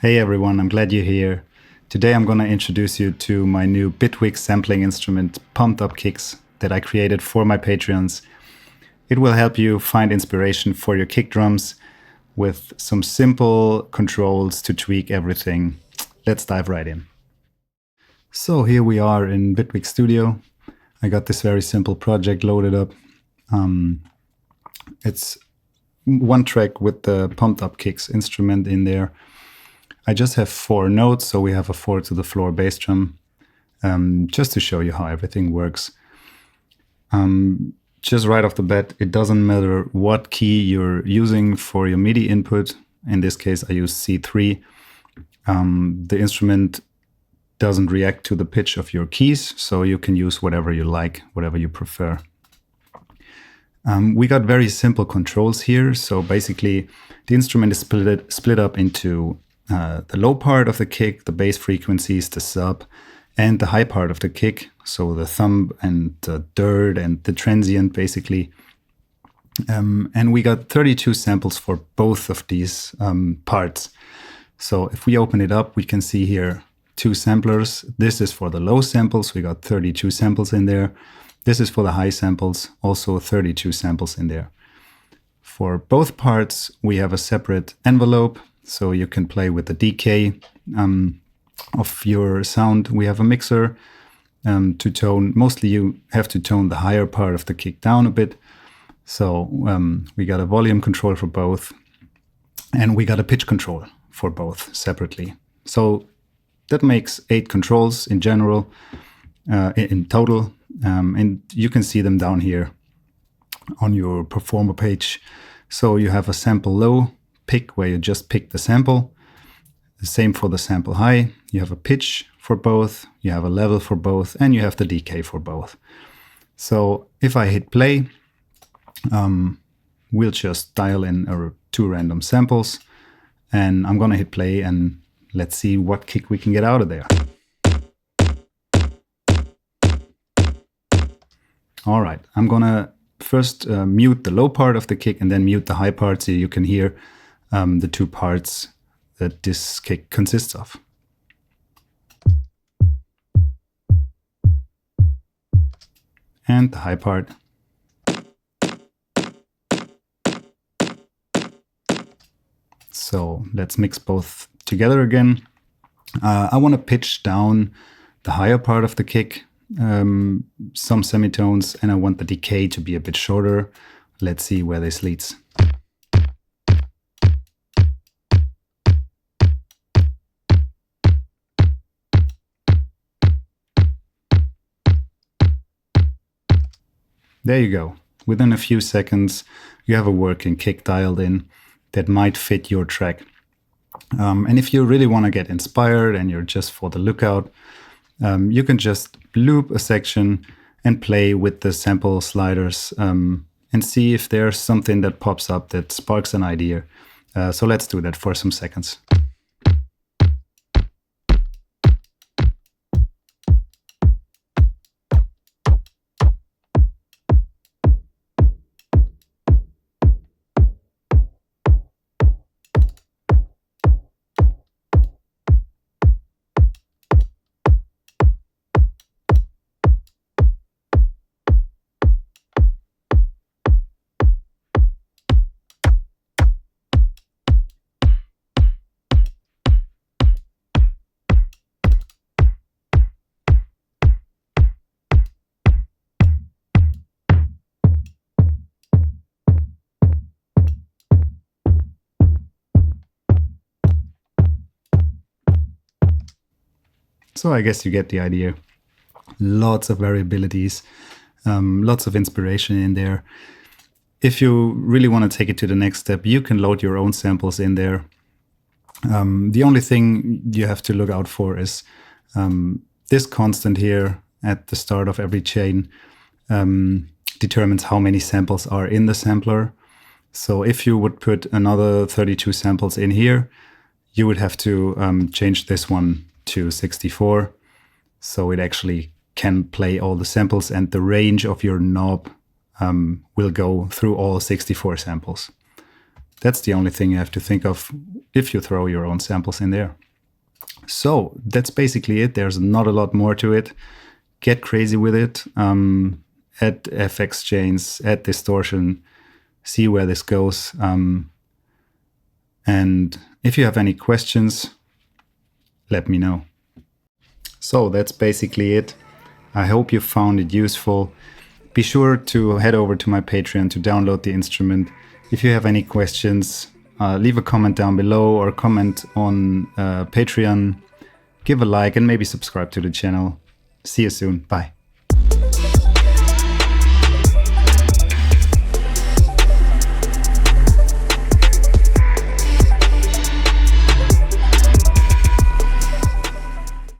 Hey everyone, I'm glad you're here. Today I'm going to introduce you to my new Bitwig sampling instrument, Pumped Up Kicks, that I created for my Patreons. It will help you find inspiration for your kick drums with some simple controls to tweak everything. Let's dive right in. So here we are in Bitwig Studio. I got this very simple project loaded up. It's one track with the Pumped Up Kicks instrument in there. I just have 4 notes, so we have a 4 to the floor bass drum, just to show you how everything works. Just right off the bat, it doesn't matter what key you're using for your MIDI input. In this case, I use C3. The instrument doesn't react to the pitch of your keys, so you can use whatever you like, whatever you prefer. We got very simple controls here. So basically, the instrument is split up into the low part of the kick, the bass frequencies, the sub, and the high part of the kick. So the thumb and the dirt and the transient, basically. And we got 32 samples for both of these parts. So if we open it up, we can see here 2 samplers. This is for the low samples. We got 32 samples in there. This is for the high samples, also 32 samples in there. For both parts, we have a separate envelope, so you can play with the decay of your sound. We have a mixer to tone. Mostly you have to tone the higher part of the kick down a bit. So we got a volume control for both, and we got a pitch control for both separately. So that makes 8 controls in general, in total. And you can see them down here on your performer page. So you have a sample low pick where you just pick the sample. The same for the sample high. You have a pitch for both, you have a level for both, and you have the decay for both. So if I hit play, we'll just dial in 2 random samples, and I'm gonna hit play and let's see what kick we can get out of there. All right, I'm gonna first mute the low part of the kick and then mute the high part so you can hear the 2 parts that this kick consists of. And the high part. So let's mix both together again. I want to pitch down the higher part of the kick, some semitones, and I want the decay to be a bit shorter. Let's see where this leads. There you go. Within a few seconds, you have a working kick dialed in that might fit your track. And if you really want to get inspired and you're just for the lookout, you can just loop a section and play with the sample sliders and see if there's something that pops up that sparks an idea. So let's do that for some seconds. So I guess you get the idea. Lots of variabilities, lots of inspiration in there. If you really want to take it to the next step, you can load your own samples in there. The only thing you have to look out for is this constant here at the start of every chain determines how many samples are in the sampler. So if you would put another 32 samples in here, you would have to change this one to 64, so it actually can play all the samples, and the range of your knob will go through all 64 samples. That's the only thing you have to think of if you throw your own samples in there. So that's basically it. There's not a lot more to it. Get crazy with it. Add FX chains, add distortion, see where this goes. And if you have any questions, let me know. So that's basically it. I hope you found it useful. Be sure to head over to my Patreon to download the instrument. If you have any questions, leave a comment down below or comment on Patreon. Give a like and maybe subscribe to the channel. See you soon. Bye.